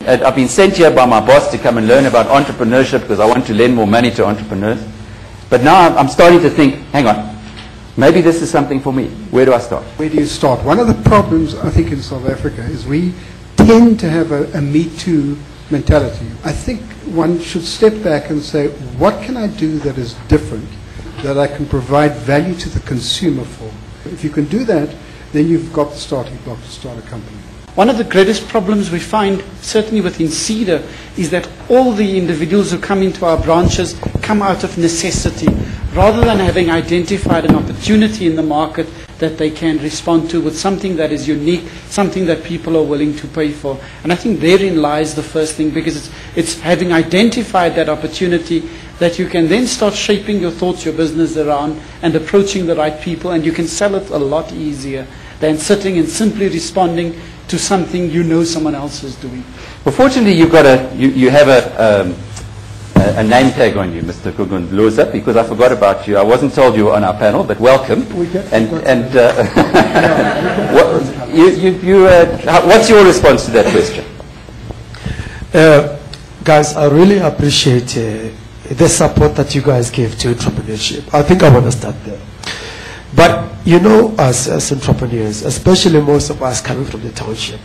I've been sent here by my boss to come and learn about entrepreneurship because I want to lend more money to entrepreneurs. But now I'm starting to think, hang on, maybe this is something for me. Where do I start? Where do you start? One of the problems, I think, in South Africa is we tend to have a Me Too mentality. I think one should step back and say, what can I do that is different, that I can provide value to the consumer for? If you can do that, then you've got the starting block to start a company. One of the greatest problems we find, certainly within Cedar, is that all the individuals who come into our branches come out of necessity, rather than having identified an opportunity in the market that they can respond to with something that is unique, something that people are willing to pay for. And I think therein lies the first thing, because it's having identified that opportunity that you can then start shaping your thoughts, your business around, and approaching the right people, and you can sell it a lot easier than sitting and simply responding to something you know someone else is doing. Well, fortunately, you have a name tag on you, Mr. Gunguluza, because I forgot about you. I wasn't told you were on our panel, but welcome. What's your response to that question? Guys, I really appreciate the support that you guys give to entrepreneurship. I think I want to start there. But you know, as entrepreneurs, especially most of us coming from the township,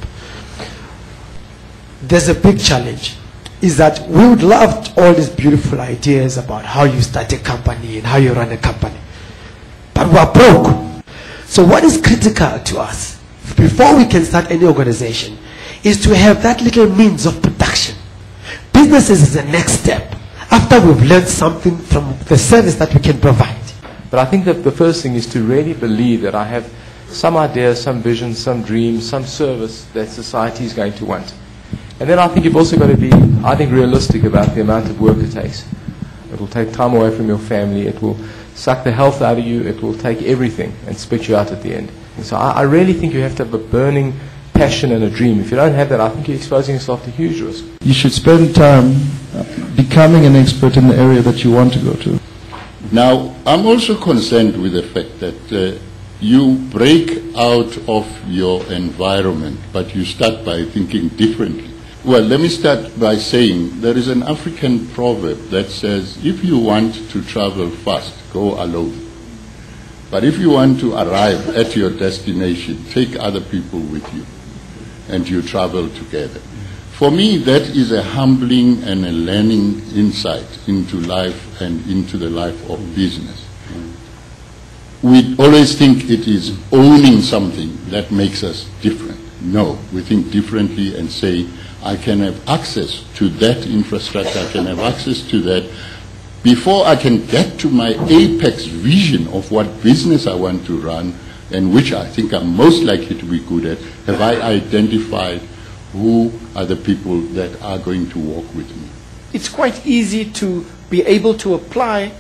there's a big challenge. Is that we would love all these beautiful ideas about how you start a company and how you run a company. But we're broke. So what is critical to us before we can start any organization is to have that little means of production. Businesses is the next step after we've learned something from the service that we can provide. But I think that the first thing is to really believe that I have some idea, some vision, some dream, some service that society is going to want. And then I think you've also got to be, I think, realistic about the amount of work it takes. It will take time away from your family. It will suck the health out of you. It will take everything and spit you out at the end. And so I really think you have to have a burning passion and a dream. If you don't have that, I think you're exposing yourself to huge risk. You should spend time becoming an expert in the area that you want to go to. Now, I'm also concerned with the fact that you break out of your environment, but you start by thinking differently. Well, let me start by saying there is an African proverb that says, if you want to travel fast, go alone. But if you want to arrive at your destination, take other people with you, and you travel together. For me, that is a humbling and a learning insight into life and into the life of business. We always think it is owning something that makes us different. No, we think differently and say, I can have access to that infrastructure, I can have access to that. Before I can get to my apex vision of what business I want to run, and which I think I'm most likely to be good at, have I identified who are the people that are going to work with me. It's quite easy to be able to apply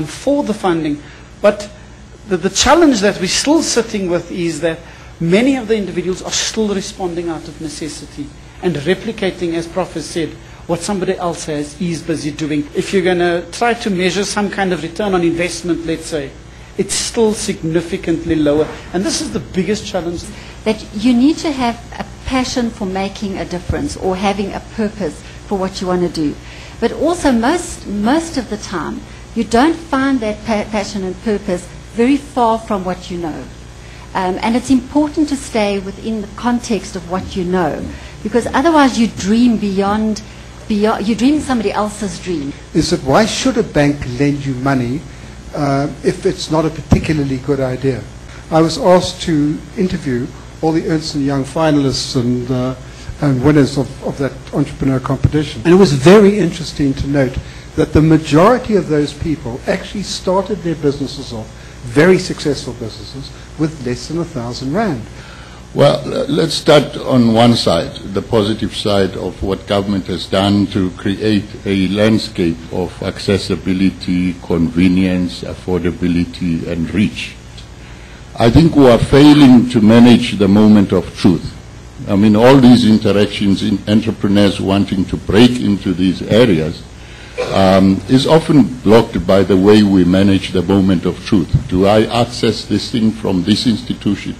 for the funding, but the challenge that we're still sitting with is that many of the individuals are still responding out of necessity and replicating, as Prof has said, what somebody else is busy doing. If you're going to try to measure some kind of return on investment, let's say, it's still significantly lower. And this is the biggest challenge. That you need to have a passion for making a difference or having a purpose for what you want to do. But also most of the time, you don't find that passion and purpose very far from what you know. And it's important to stay within the context of what you know, because otherwise you dream beyond you dream somebody else's dream. Is that why should a bank lend you money if it's not a particularly good idea? I was asked to interview all the Ernst & Young finalists and winners of that entrepreneur competition. And it was very interesting to note that the majority of those people actually started their businesses off, very successful businesses, with less than 1,000 rand. Well, let's start on one side, the positive side of what government has done to create a landscape of accessibility, convenience, affordability, and reach. I think we are failing to manage the moment of truth. I mean, all these interactions in entrepreneurs wanting to break into these areas is often blocked by the way we manage the moment of truth. Do I access this thing from this institution?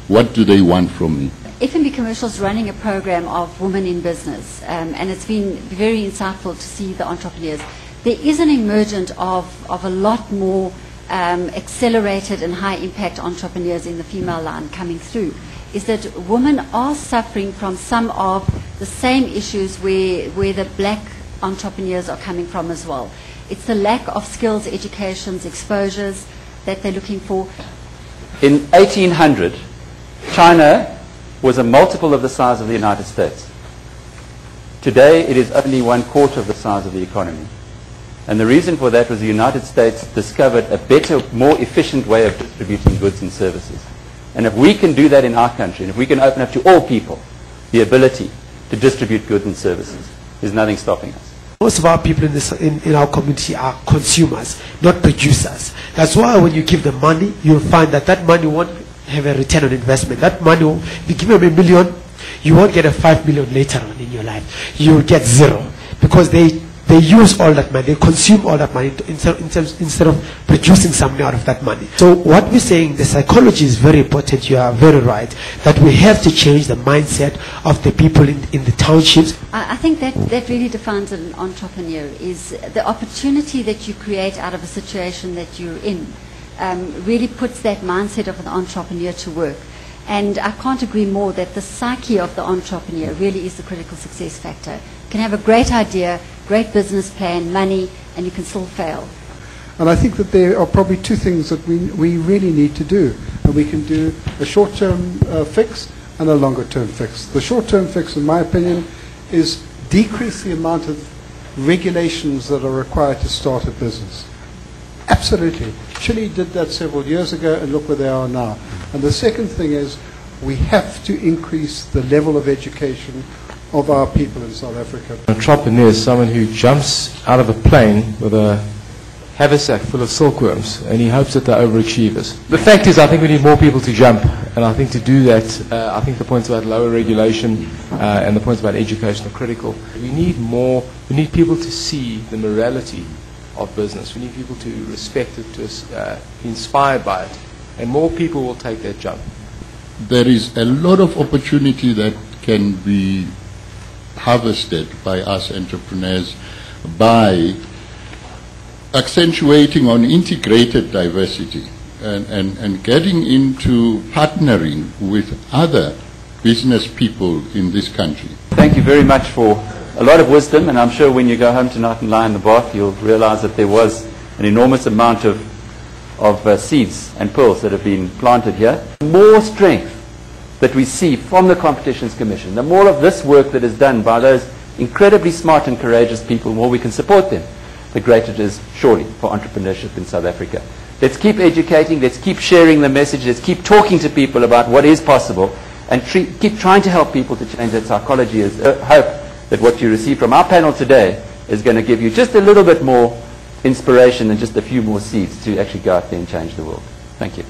What do they want from me? F&B Commercial's running a program of women in business, and it's been very insightful to see the entrepreneurs. There is an emergence of a lot more accelerated and high impact entrepreneurs in the female line coming through. Is that women are suffering from some of the same issues where the black entrepreneurs are coming from as well. It's the lack of skills, educations, exposures that they're looking for. In 1800, China was a multiple of the size of the United States. Today, it is only 1/4 of the size of the economy. And the reason for that was the United States discovered a better, more efficient way of distributing goods and services. And if we can do that in our country, and if we can open up to all people the ability to distribute goods and services, there's nothing stopping us. Most of our people in our community are consumers, not producers. That's why when you give them money, you'll find that money won't have a return on investment. That money, if you give them $1 million, you won't get a 5 million later on in your life. You'll get zero, because they use all that money, they consume all that money instead of producing something out of that money. So what we're saying, the psychology is very important. You are very right, that we have to change the mindset of the people in the townships. I think that really defines an entrepreneur, is the opportunity that you create out of a situation that you're in. Really puts that mindset of an entrepreneur to work. And I can't agree more that the psyche of the entrepreneur really is the critical success factor. You can have a great idea, great business plan, money, and you can still fail. And I think that there are probably two things that we really need to do. And we can do a short-term fix and a longer-term fix. The short-term fix, in my opinion, is decrease the amount of regulations that are required to start a business. Absolutely. Chile did that several years ago, and look where they are now. And the second thing is we have to increase the level of education of our people in South Africa. An entrepreneur is someone who jumps out of a plane with a haversack full of silkworms, and he hopes that they're overachievers. The fact is, I think we need more people to jump, and I think to do that, I think the points about lower regulation and the points about education are critical. We need people to see the morality of business. We need people to respect it, to be inspired by it, and more people will take that jump. There is a lot of opportunity that can be harvested by us entrepreneurs by accentuating on integrated diversity and getting into partnering with other business people in this country. Thank you very much for a lot of wisdom, and I'm sure when you go home tonight and lie in the bath, you'll realize that there was an enormous amount of seeds and pearls that have been planted here. The more strength that we see from the Competitions Commission, the more of this work that is done by those incredibly smart and courageous people, the more we can support them, the greater it is surely for entrepreneurship in South Africa. Let's keep educating, let's keep sharing the message, let's keep talking to people about what is possible, and keep trying to help people to change their psychology. Hope that what you receive from our panel today is going to give you just a little bit more inspiration and just a few more seeds to actually go out there and change the world. Thank you.